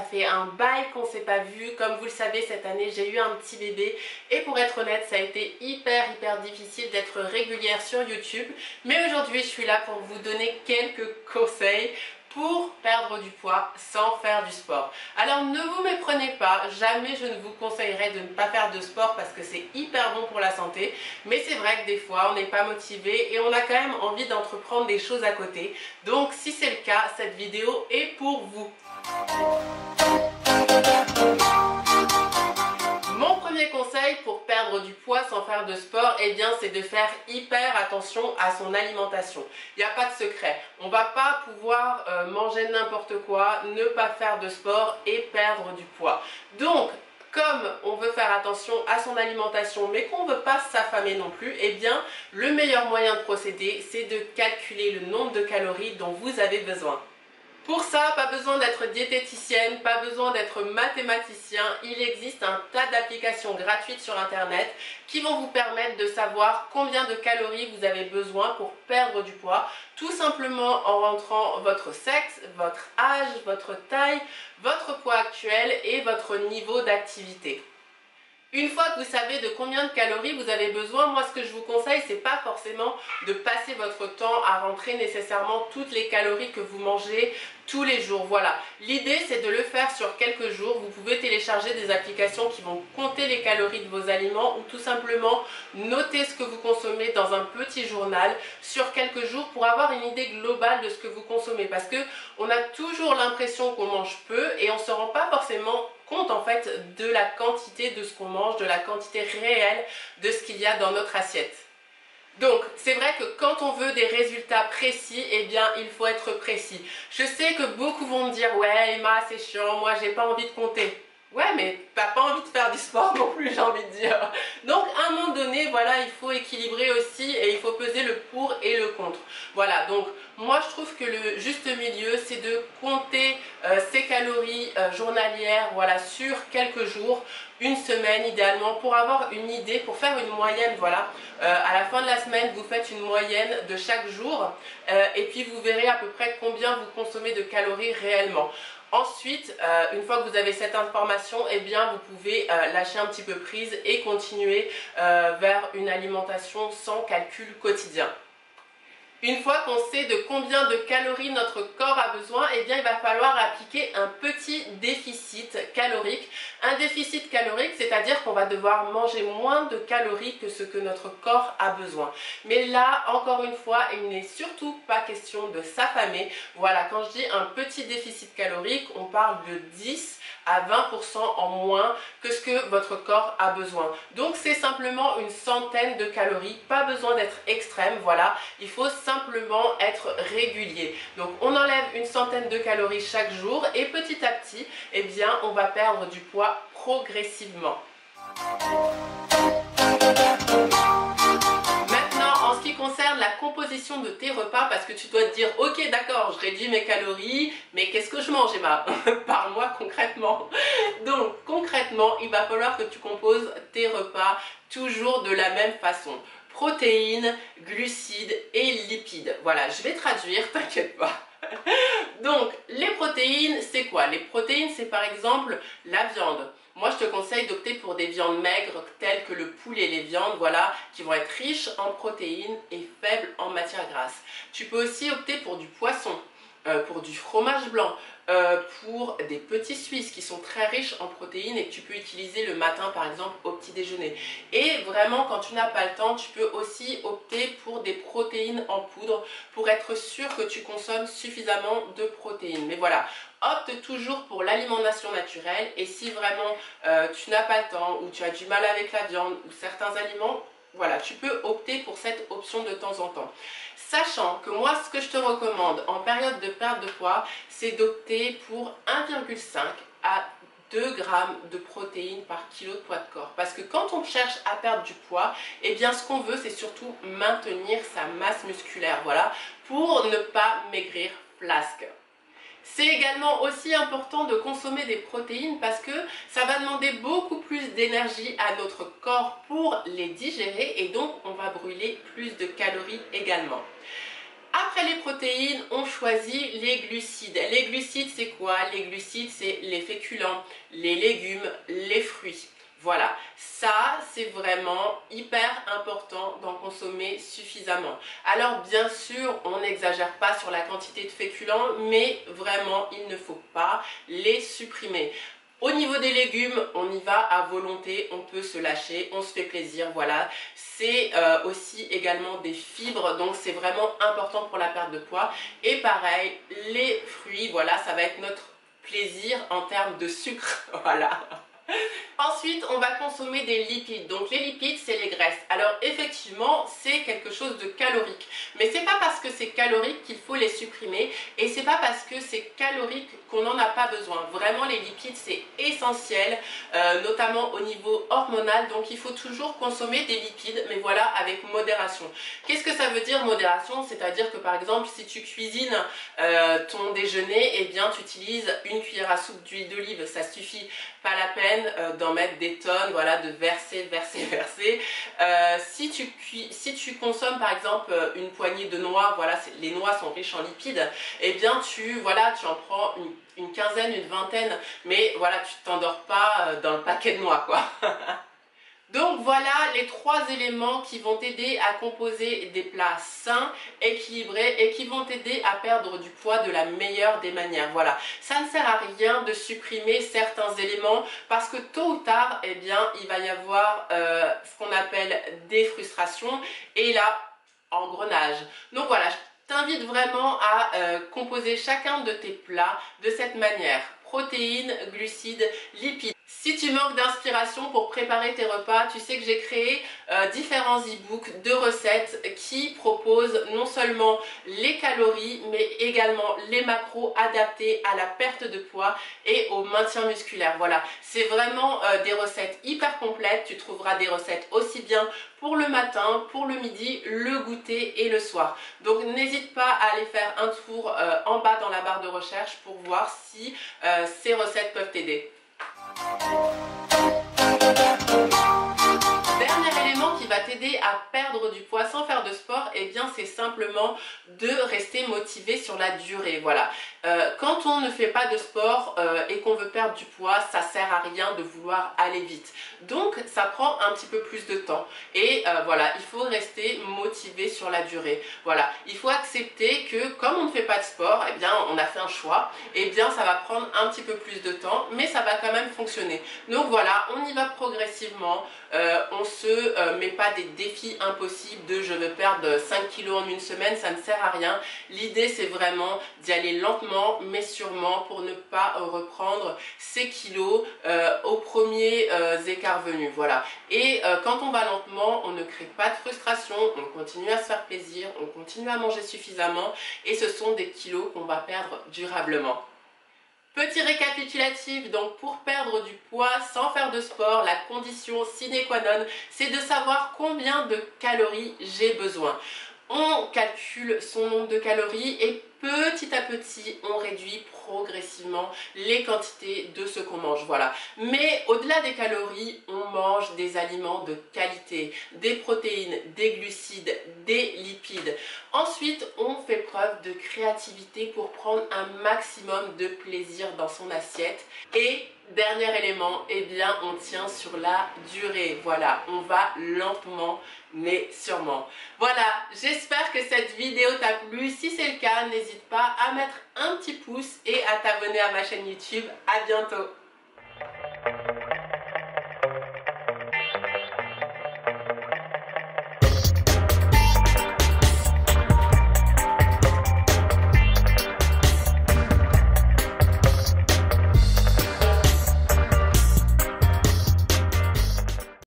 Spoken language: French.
fait un bail qu'on s'est pas vu. Comme vous le savez, cette année j'ai eu un petit bébé et pour être honnête ça a été hyper difficile d'être régulière sur YouTube. Mais aujourd'hui je suis là pour vous donner quelques conseils pour perdre du poids sans faire du sport. Alors ne vous méprenez pas, jamais je ne vous conseillerais de ne pas faire de sport parce que c'est hyper bon pour la santé, mais c'est vrai que des fois on n'est pas motivé et on a quand même envie d'entreprendre des choses à côté. Donc si c'est le cas, cette vidéo est pour vous. Mon premier conseil pour perdre du poids sans faire de sport, eh bien c'est de faire hyper attention à son alimentation. Il n'y a pas de secret. On ne va pas pouvoir manger n'importe quoi, ne pas faire de sport et perdre du poids. Donc, comme on veut faire attention à son alimentation mais qu'on ne veut pas s'affamer non plus, eh bien le meilleur moyen de procéder, c'est de calculer le nombre de calories dont vous avez besoin. Pour ça, pas besoin d'être diététicienne, pas besoin d'être mathématicien. Il existe un tas d'applications gratuites sur internet qui vont vous permettre de savoir combien de calories vous avez besoin pour perdre du poids, tout simplement en rentrant votre sexe, votre âge, votre taille, votre poids actuel et votre niveau d'activité. Une fois que vous savez de combien de calories vous avez besoin, moi ce que je vous conseille, c'est pas forcément de passer votre temps à rentrer nécessairement toutes les calories que vous mangez tous les jours. Voilà, l'idée c'est de le faire sur quelques jours. Vous pouvez télécharger des applications qui vont compter les calories de vos aliments ou tout simplement noter ce que vous consommez dans un petit journal sur quelques jours pour avoir une idée globale de ce que vous consommez. Parce que on a toujours l'impression qu'on mange peu et on ne se rend pas forcément compte en fait de la quantité de ce qu'on mange, de la quantité réelle de ce qu'il y a dans notre assiette. Donc c'est vrai que quand on veut des résultats précis, eh bien il faut être précis. Je sais que beaucoup vont me dire ouais Emma c'est chiant, moi j'ai pas envie de compter. Ouais mais t'as pas envie de faire du sport non plus, j'ai envie de dire. Donc à un moment donné, voilà, il faut équilibrer aussi et il faut peser le pour et le contre. Voilà, donc moi je trouve que le juste milieu c'est de compter ses calories journalières, voilà, sur quelques jours, une semaine idéalement, pour avoir une idée, pour faire une moyenne, voilà. À la fin de la semaine, vous faites une moyenne de chaque jour et puis vous verrez à peu près combien vous consommez de calories réellement. Ensuite, une fois que vous avez cette information, eh bien, vous pouvez lâcher un petit peu prise et continuer vers une alimentation sans calcul quotidien. Une fois qu'on sait de combien de calories notre corps a besoin, eh bien il va falloir appliquer un petit déficit calorique. Un déficit calorique, c'est-à-dire qu'on va devoir manger moins de calories que ce que notre corps a besoin. Mais là, encore une fois, il n'est surtout pas question de s'affamer. Voilà, quand je dis un petit déficit calorique, on parle de 10 à 20% en moins que ce que votre corps a besoin. Donc c'est simplement une centaine de calories, pas besoin d'être extrême, voilà, il faut simplement être régulier. Donc on enlève une centaine de calories chaque jour et petit à petit, eh bien on va perdre du poids progressivement. En ce qui concerne la composition de tes repas, parce que tu dois te dire ok d'accord, je réduis mes calories, mais qu'est-ce que je mange Emma? Parle-moi concrètement. Donc concrètement, il va falloir que tu composes tes repas toujours de la même façon. Protéines, glucides et lipides. Voilà, je vais traduire, t'inquiète pas. Donc les protéines, c'est quoi? Les protéines, c'est par exemple la viande. Moi, je te conseille d'opter pour des viandes maigres telles que le poulet et les viandes, voilà, qui vont être riches en protéines et faibles en matières grasses. Tu peux aussi opter pour du poisson, pour du fromage blanc, pour des petits Suisses qui sont très riches en protéines et que tu peux utiliser le matin par exemple au petit déjeuner. Et vraiment quand tu n'as pas le temps, tu peux aussi opter pour des protéines en poudre pour être sûr que tu consommes suffisamment de protéines. Mais voilà, opte toujours pour l'alimentation naturelle et si vraiment tu n'as pas le temps ou tu as du mal avec la viande ou certains aliments, voilà, tu peux opter pour cette option de temps en temps. Sachant que moi, ce que je te recommande en période de perte de poids, c'est d'opter pour 1,5 à 2 grammes de protéines par kilo de poids de corps. Parce que quand on cherche à perdre du poids, eh bien ce qu'on veut, c'est surtout maintenir sa masse musculaire, voilà, pour ne pas maigrir flasque. C'est également aussi important de consommer des protéines parce que ça va demander beaucoup plus d'énergie à notre corps pour les digérer et donc on va brûler plus de calories également. Après Après les protéines, on choisit les glucides. Les glucides, c'est quoi? Les glucides, c'est les féculents, les légumes, les fruits. Voilà, ça c'est vraiment hyper important d'en consommer suffisamment. Alors bien sûr, on n'exagère pas sur la quantité de féculents, mais vraiment il ne faut pas les supprimer. Au niveau des légumes, on y va à volonté, on peut se lâcher, on se fait plaisir, voilà. C'est aussi également des fibres, donc c'est vraiment important pour la perte de poids. Et pareil, les fruits, voilà, ça va être notre plaisir en termes de sucre, voilà. Ensuite, on va consommer des lipides. Donc les lipides, c'est les graisses. Alors effectivement, c'est quelque chose de calorique. Mais c'est pas parce que c'est calorique qu'il faut les supprimer. Et c'est pas parce que c'est calorique qu'on n'en a pas besoin. Vraiment, les lipides, c'est essentiel, notamment au niveau hormonal. Donc il faut toujours consommer des lipides, mais voilà, avec modération. Qu'est-ce que ça veut dire modération? C'est-à-dire que par exemple, si tu cuisines ton déjeuner, eh bien tu utilises une cuillère à soupe d'huile d'olive. Ça suffit, pas la peine d'en mettre des tonnes, voilà, de verser. Si tu consommes par exemple une poignée de noix, voilà, les noix sont riches en lipides, et bien tu en prends une quinzaine, une vingtaine, mais voilà, tu t'endors pas dans le paquet de noix, quoi. Donc voilà les 3 éléments qui vont t'aider à composer des plats sains, équilibrés et qui vont t'aider à perdre du poids de la meilleure des manières. Voilà, ça ne sert à rien de supprimer certains éléments parce que tôt ou tard, eh bien, il va y avoir ce qu'on appelle des frustrations et là, engrenage. Donc voilà, je t'invite vraiment à composer chacun de tes plats de cette manière. Protéines, glucides, lipides. Si tu manques d'inspiration pour préparer tes repas, tu sais que j'ai créé différents e-books de recettes qui proposent non seulement les calories, mais également les macros adaptés à la perte de poids et au maintien musculaire. Voilà, c'est vraiment des recettes hyper complètes. Tu trouveras des recettes aussi bien pour le matin, pour le midi, le goûter et le soir. Donc n'hésite pas à aller faire un tour en bas dans la barre de recherche pour voir si ces recettes peuvent t'aider. Dernier élément qui va t'aider à perdre du poids sans faire de sport, eh bien c'est simplement de rester motivé sur la durée. Voilà. Quand on ne fait pas de sport et qu'on veut perdre du poids, ça sert à rien de vouloir aller vite. Donc ça prend un petit peu plus de temps. Et voilà, il faut rester motivé sur la durée. Voilà, il faut accepter que comme on ne fait pas de sport, eh bien on a fait un choix. Eh bien ça va prendre un petit peu plus de temps, mais ça va quand même fonctionner. Donc voilà, on y va progressivement. On se met pas des défis impossibles de je veux perdre 5 kilos en une semaine, ça ne sert à rien. L'idée c'est vraiment d'y aller lentement mais sûrement pour ne pas reprendre ces kilos aux premiers écarts venus. Voilà. Et quand on va lentement, on ne crée pas de frustration, on continue à se faire plaisir, on continue à manger suffisamment et ce sont des kilos qu'on va perdre durablement. Petit récapitulatif, donc pour perdre du poids sans faire de sport, la condition sine qua non, c'est de savoir combien de calories j'ai besoin. On calcule son nombre de calories et petit à petit, on réduit progressivement les quantités de ce qu'on mange. Voilà. Mais au-delà des calories, on mange des aliments de qualité, des protéines, des glucides, des lipides. Ensuite, on fait preuve de créativité pour prendre un maximum de plaisir dans son assiette. Et dernier élément, eh bien, on tient sur la durée. Voilà, on va lentement mais sûrement. Voilà, j'espère que cette vidéo t'a plu. Si c'est le cas, n'hésite pas à mettre un petit pouce et à t'abonner à ma chaîne YouTube. À bientôt.